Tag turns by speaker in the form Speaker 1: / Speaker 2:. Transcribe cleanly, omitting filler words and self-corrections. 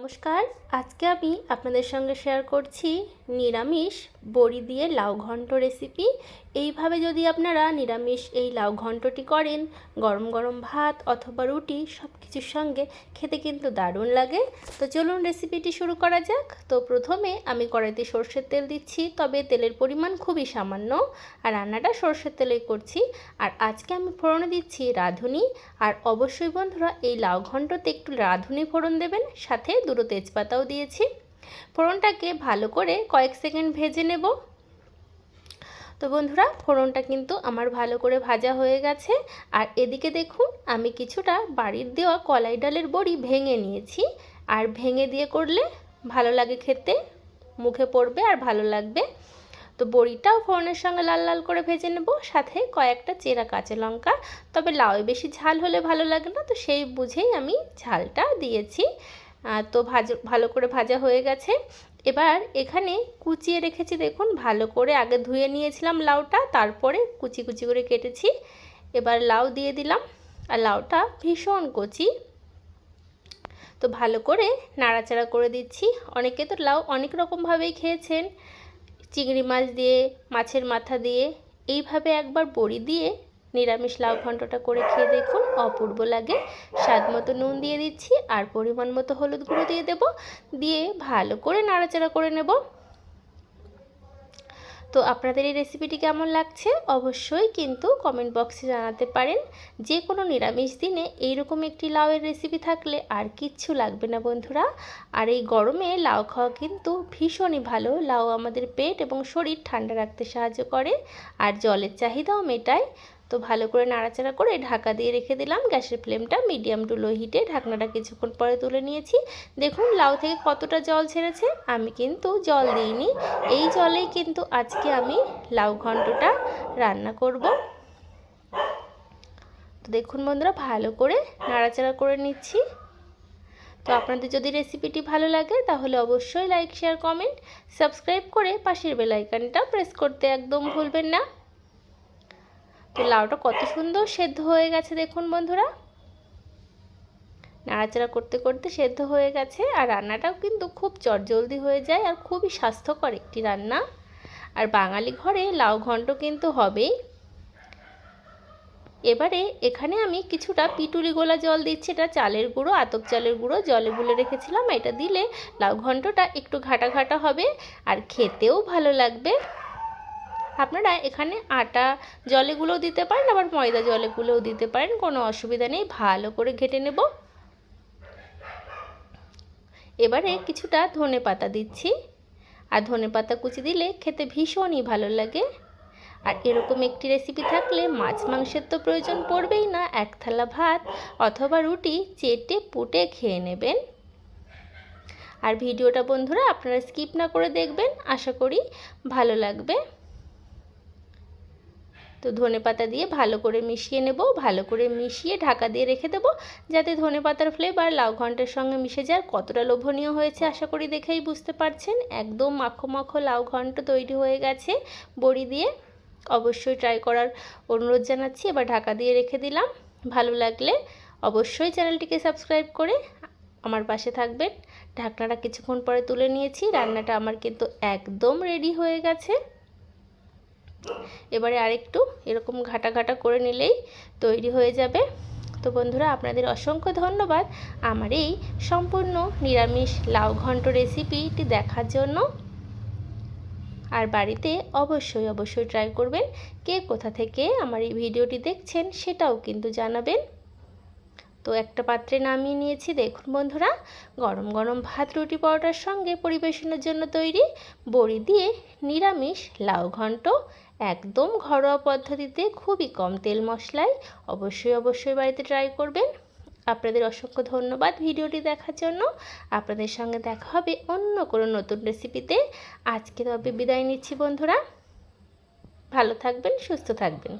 Speaker 1: নমস্কার। আজকে আমি আপনাদের সঙ্গে শেয়ার করছি নিরামিষ বড়ি দিয়ে লাউ ঘন্ট রেসিপি। এইভাবে যদি আপনারা নিরামিষ এই লাউ ঘন্টটি করেন, গরম গরম ভাত অথবা রুটি সব কিছুর সঙ্গে খেতে কিন্তু দারুণ লাগে। তো চলুন রেসিপিটি শুরু করা যাক। তো প্রথমে আমি কড়াইতে সরষের তেল দিচ্ছি, তবে তেলের পরিমাণ খুবই সামান্য, আর রান্নাটা সরষের তেলেই করছি। আর আজকে আমি ফোড়নে দিচ্ছি রাঁধুনি। আর অবশ্যই বন্ধুরা এই লাউ ঘন্টতে একটু রাঁধুনি ফোড়ন দেবেন, সাথে দুটো তেজপাতাও দিয়েছি। ফোড়নটাকে ভালো করে কয়েক সেকেন্ড ভেজে নেব। তো বন্ধুরা ফোড়নটা কিন্তু আমার ভালো করে ভাজা হয়ে গেছে। আর এদিকে দেখুন আমি কিছুটা বাড়ির দেওয়া কলাই ডালের বড়ি ভেঙে নিয়েছি। আর ভেঙে দিয়ে করলে ভালো লাগে খেতে, মুখে পড়বে আর ভালো লাগবে। তো বড়িটাও ফোড়নের সঙ্গে লাল লাল করে ভেজে নেব, সাথে কয়েকটা চেরা কাঁচা লঙ্কা। তবে লাউয়ে বেশি ঝাল হলে ভালো লাগে না, তো সেই বুঝেই আমি ঝালটা দিয়েছি। তো ভালো করে ভাজা হয়ে গেছে। এবার এখানে কুচিয়ে রেখেছি, দেখুন ভালো করে আগে ধুয়ে নিয়েছিলাম লাউটা, তারপরে কুচি কুচি করে কেটেছি। এবার লাউ দিয়ে দিলাম, আর লাউটা ভীষণ কচি। তো ভালো করে নাড়াচাড়া করে দিচ্ছি। অনেকে তো লাউ অনেক রকমভাবেই খেয়েছেন, চিংড়ি মাছ দিয়ে, মাছের মাথা দিয়ে। এইভাবে একবার বড়ি দিয়ে নিরামিষ লাউ ঘন্টটা করে খেয়ে দেখুন, অপূর্ব লাগে। স্বাদ মতো নুন দিয়ে দিচ্ছি, আর পরিমাণ মতো হলুদ গুঁড়ো দিয়ে দেব। দিয়ে ভালো করে নাড়াচাড়া করে নেব। তো আপনাদের এই রেসিপিটি কেমন লাগছে অবশ্যই কিন্তু কমেন্ট বক্সে জানাতে পারেন। যে কোনো নিরামিষ দিনে এইরকম একটি লাউয়ের রেসিপি থাকলে আর কিচ্ছু লাগবে না বন্ধুরা। আর এই গরমে লাউ খাওয়া কিন্তু ভীষণই ভালো। লাউ আমাদের পেট এবং শরীর ঠান্ডা রাখতে সাহায্য করে, আর জলের চাহিদাও মেটায়। তো ভালো করে নাড়াচাড়া করে ঢাকা দিয়ে রেখে দিলাম। গ্যাসের ফ্লেমটা মিডিয়াম টু লো হিটে। ঢাকনাটা কিছুক্ষণ পরে তুলে নিয়েছি। দেখুন লাউ থেকে কতটা জল ছেড়েছে। আমি কিন্তু জল দিইনি, এই জলেই কিন্তু আজকে আমি লাউ ঘন্টটা রান্না করব। তো দেখুন বন্ধুরা ভালো করে নাড়াচাড়া করে নিচ্ছি। তো আপনাদের যদি রেসিপিটি ভালো লাগে তাহলে অবশ্যই লাইক, শেয়ার, কমেন্ট, সাবস্ক্রাইব করে পাশের বেল আইকনটা প্রেস করতে একদম ভুলবেন না। তো লাউটা কত সুন্দর সেদ্ধ হয়ে গেছে দেখুন বন্ধুরা, নাড়াচাড়া করতে করতে সেদ্ধ হয়ে গেছে। আর রান্নাটাও কিন্তু খুব চটজলদি হয়ে যায়, আর খুবই স্বাস্থ্যকর একটি রান্না। আর বাঙালি ঘরে লাউ ঘন্ট কিন্তু হবেই। এবারে এখানে আমি কিছুটা পিটুলি গোলা জল দিচ্ছি। এটা চালের গুঁড়ো, আতপ চালের গুঁড়ো জলে গুলে রেখেছিলাম। এটা দিলে লাউ ঘন্টটা একটু ঘাটা ঘাটা হবে, আর খেতেও ভালো লাগবে। আপনারা এখানে আটা জলে গুলেও দিতে পারেন, আবার ময়দা জলে গুলেও দিতে পারেন, কোনো অসুবিধা নেই। ভালো করে ঘেটে নেব। এবারে কিছুটা ধনেপাতা দিচ্ছি, আর ধনেপাতা কুচি দিলে খেতে ভীষণই ভালো লাগে। আর এরকম একটি রেসিপি থাকলে মাছ মাংসের তো প্রয়োজন পড়বেই না, এক থালা ভাত অথবা রুটি চেটে পুটে খেয়ে নেবেন। আর ভিডিওটা বন্ধুরা আপনারা স্কিপ না করে দেখবেন, আশা করি ভালো লাগবে। তো ধনেপাতা দিয়ে ভালো করে মিশিয়ে নেব। ভালো করে মিশিয়ে ঢাকা দিয়ে রেখে দেব, যাতে ধনেপাতার ফ্লেভার লাউ ঘন্টের সঙ্গে মিশে যায়। কতটা লোভনীয় হয়েছে আশা করি দেখেই বুঝতে পারছেন। একদম মাখো মাখো লাউ ঘন্ট তৈরি হয়ে গেছে বড়ি দিয়ে। অবশ্যই ট্রাই করার অনুরোধ জানাচ্ছি। এবার ঢাকা দিয়ে রেখে দিলাম। ভালো লাগলে অবশ্যই চ্যানেলটিকে সাবস্ক্রাইব করে আমার পাশে থাকবেন। ঢাকনাটা কিছুক্ষণ পরে তুলে নিয়েছি। রান্নাটা আমার কিন্তু একদম রেডি হয়ে গেছে। এবারে আরেকটু এরকম ঘাটা ঘাটা করে নিলেই তৈরি হয়ে যাবে। তো বন্ধুরা আপনাদের অসংখ্য ধন্যবাদ আমার এই সম্পূর্ণ নিরামিষ লাউ ঘন্ট রেসিপিটি দেখার জন্য। আর বাড়িতে অবশ্যই অবশ্যই ট্রাই করবেন। কে কোথা থেকে আমার এই ভিডিওটি দেখছেন সেটাও কিন্তু জানাবেন। তো একটা পাত্রে নামিয়ে নিয়েছি। দেখুন বন্ধুরা গরম গরম ভাত, রুটি, পরোটার সঙ্গে পরিবেশনের জন্য তৈরি বড়ি দিয়ে নিরামিষ লাউ ঘন্ট। একদম ঘরোয়া পদ্ধতিতে, খুবই কম তেল মশলায়। অবশ্যই অবশ্যই বাড়িতে ট্রাই করবেন। আপনাদের অসংখ্য ধন্যবাদ ভিডিওটি দেখার জন্য। আপনাদের সঙ্গে দেখা হবে অন্য কোনো নতুন রেসিপিতে। আজকে তবে বিদায় নিচ্ছি বন্ধুরা। ভালো থাকবেন, সুস্থ থাকবেন।